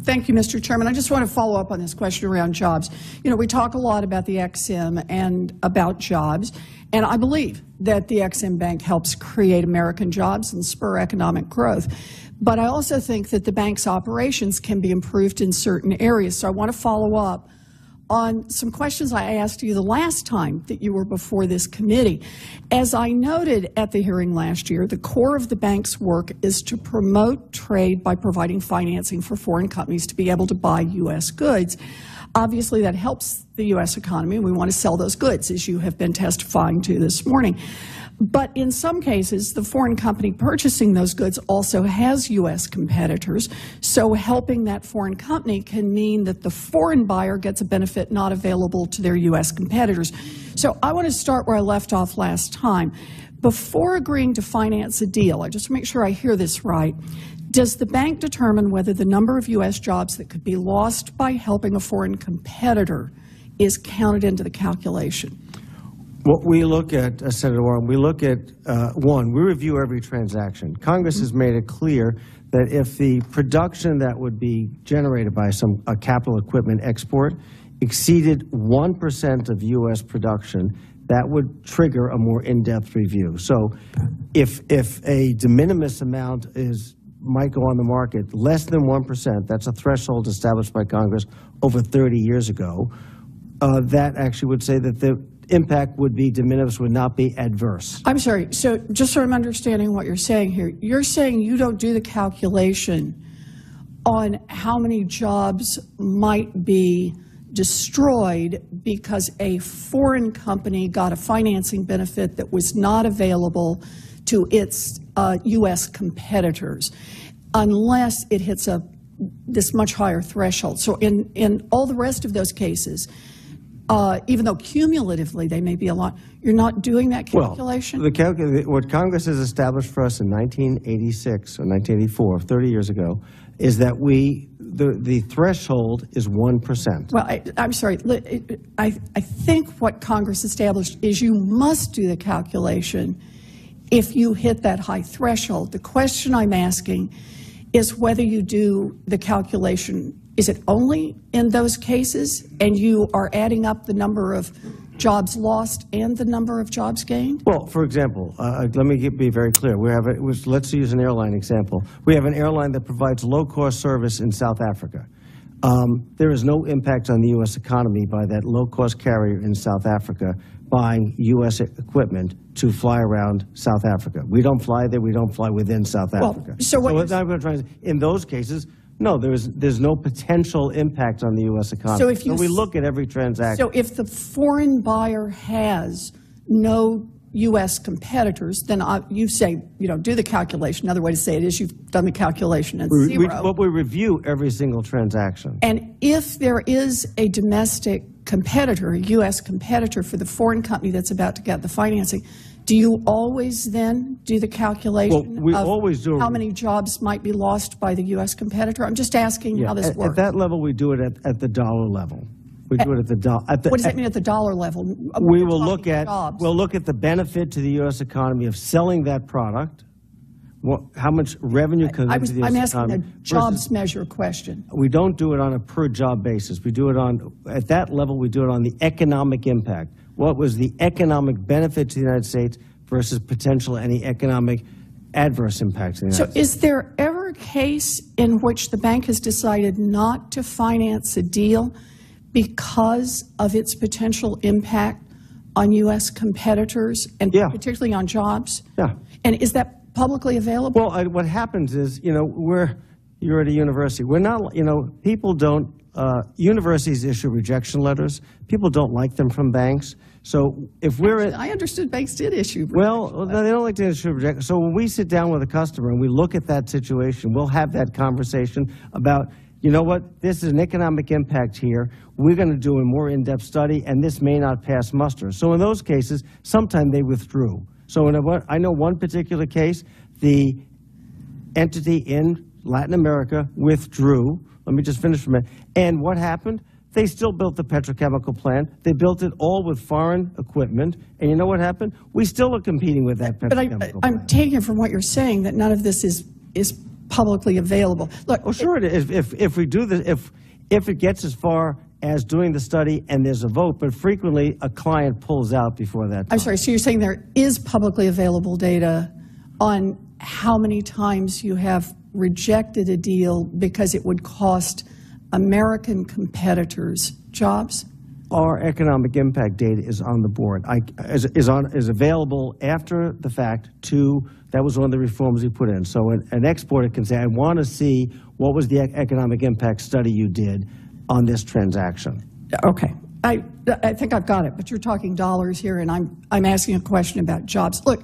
Thank you, Mr. Chairman. I just want to follow up on this question around jobs. You know, we talk a lot about the EXIM and about jobs, and I believe that the EXIM Bank helps create American jobs and spur economic growth. But I also think that the bank's operations can be improved in certain areas. So I want to follow up on some questions I asked you the last time that you were before this committee. As I noted at the hearing last year, the core of the bank's work is to promote trade by providing financing for foreign companies to be able to buy U.S. goods. Obviously, that helps the U.S. economy. We want to sell those goods, as you have been testifying to this morning. But in some cases, the foreign company purchasing those goods also has U.S. competitors. So helping that foreign company can mean that the foreign buyer gets a benefit not available to their U.S. competitors. So I want to start where I left off last time. Before agreeing to finance a deal, I just make sure I hear this right, does the bank determine whether the number of U.S. jobs that could be lost by helping a foreign competitor is counted into the calculation? What we look at, Senator Warren, we look at, one, we review every transaction. Congress has made it clear that if the production that would be generated by a capital equipment export exceeded 1% of U.S. production, that would trigger a more in-depth review. So if a de minimis amount might go on the market, less than 1%, that's a threshold established by Congress over 30 years ago, that actually would say that the impact would be de minimis, would not be adverse. I'm sorry. So just so I'm understanding what you're saying here, you're saying you don't do the calculation on how many jobs might be destroyed because a foreign company got a financing benefit that was not available to its U.S. competitors unless it hits this much higher threshold. So in all the rest of those cases, even though cumulatively they may be a lot, you're not doing that calculation? Well, what Congress has established for us in 1986 or 1984, 30 years ago, is that the threshold is 1%. Well, I'm sorry. I think what Congress established is you must do the calculation if you hit that high threshold. The question I'm asking is whether you do the calculation. Is it only in those cases, and you are adding up the number of jobs lost and the number of jobs gained? Well, for example, let me be very clear. Let's use an airline example. We have an airline that provides low-cost service in South Africa. There is no impact on the U.S. economy by that low-cost carrier in South Africa buying U.S. equipment to fly around South Africa. We don't fly there. We don't fly within South Africa. In those cases, no, there's no potential impact on the U.S. economy. So we look at every transaction. So if the foreign buyer has no U.S. competitors, then you say, do the calculation. Another way to say it is you've done the calculation at zero. But we review every single transaction. And if there is a domestic competitor, a U.S. competitor for the foreign company that's about to get the financing, do you always then do the calculation of how many jobs might be lost by the U.S. competitor? I'm just asking how this works. At that level, we do it at the dollar level. We do it at the dollar. What does that mean at the dollar level? We'll look at the benefit to the U.S. economy of selling that product. How much revenue comes into the U.S. economy? I'm asking a jobs measure question. We don't do it on a per job basis. We do it at that level, we do it on the economic impact. What was the economic benefit to the United States versus potential any economic adverse impact to the United States? So is there ever a case in which the bank has decided not to finance a deal because of its potential impact on U.S. competitors and particularly on jobs? Yeah. And is that publicly available? Well, what happens is, you're at a university. We're not, people don't, universities issue rejection letters. People don't like them from banks. So if I understood banks did issue rejection letters. They don't like to issue rejection. So when we sit down with a customer and we look at that situation, we'll have that conversation about, this is an economic impact here. We're going to do a more in-depth study, and this may not pass muster. So in those cases, sometimes they withdrew. So I know one particular case, the entity in Latin America withdrew. Let me just finish for a minute. And what happened? They still built the petrochemical plant. They built it all with foreign equipment. And you know what happened? We still are competing with that petrochemical plant. I'm taking it from what you're saying that none of this is publicly available. Look, well, sure it is. If we do this, if it gets as far as doing the study and there's a vote, but frequently a client pulls out before that time. I'm sorry, so you're saying there is publicly available data on how many times you have rejected a deal because it would cost American competitors jobs? Our economic impact data is on the board. Is available after the fact that was one of the reforms we put in. So an exporter can say, I want to see what was the economic impact study you did on this transaction. Okay. I think I've got it, but you're talking dollars here, and I'm asking a question about jobs. Look,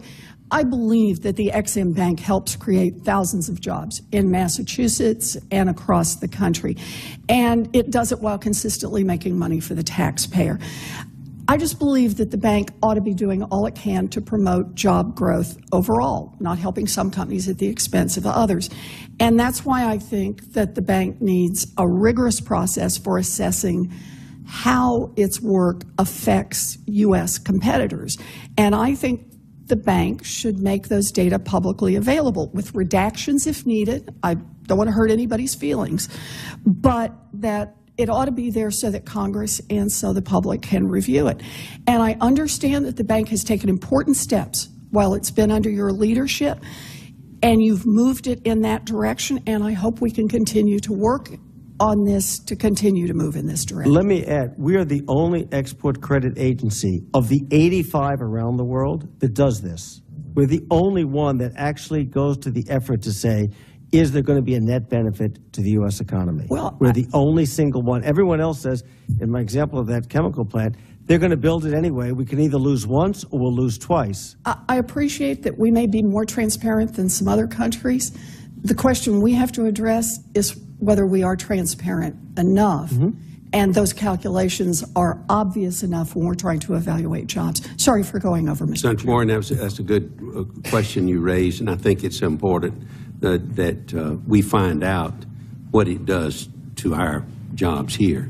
I believe that the Ex-Im Bank helps create thousands of jobs in Massachusetts and across the country, and it does it while consistently making money for the taxpayer. I just believe that the bank ought to be doing all it can to promote job growth overall, not helping some companies at the expense of others. And that's why I think that the bank needs a rigorous process for assessing how its work affects U.S. competitors. And I think the bank should make those data publicly available with redactions if needed. I don't want to hurt anybody's feelings, but that it ought to be there so that Congress and so the public can review it. And I understand that the bank has taken important steps while it's been under your leadership, and you've moved it in that direction, and I hope we can continue to work on this to continue to move in this direction. Let me add, we are the only export credit agency of the 85 around the world that does this. We're the only one that actually goes to the effort to say, is there going to be a net benefit to the U.S. economy? Well, we're the only single one. Everyone else says, in my example of that chemical plant, they're going to build it anyway. We can either lose once or we'll lose twice. I appreciate that we may be more transparent than some other countries. The question we have to address is whether we are transparent enough, and those calculations are obvious enough when we're trying to evaluate jobs. Sorry for going over, Mr. Senator Warren, that's a good question you raised, and I think it's important that we find out what it does to our jobs here.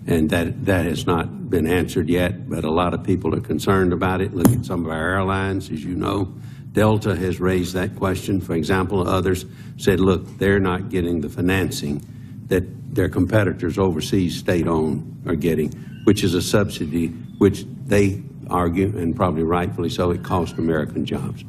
And that has not been answered yet, but a lot of people are concerned about it. Look at some of our airlines, as you know. Delta has raised that question. For example, others said, look, they're not getting the financing that their competitors overseas, state-owned, are getting, which is a subsidy which they argue, and probably rightfully so, it costs American jobs.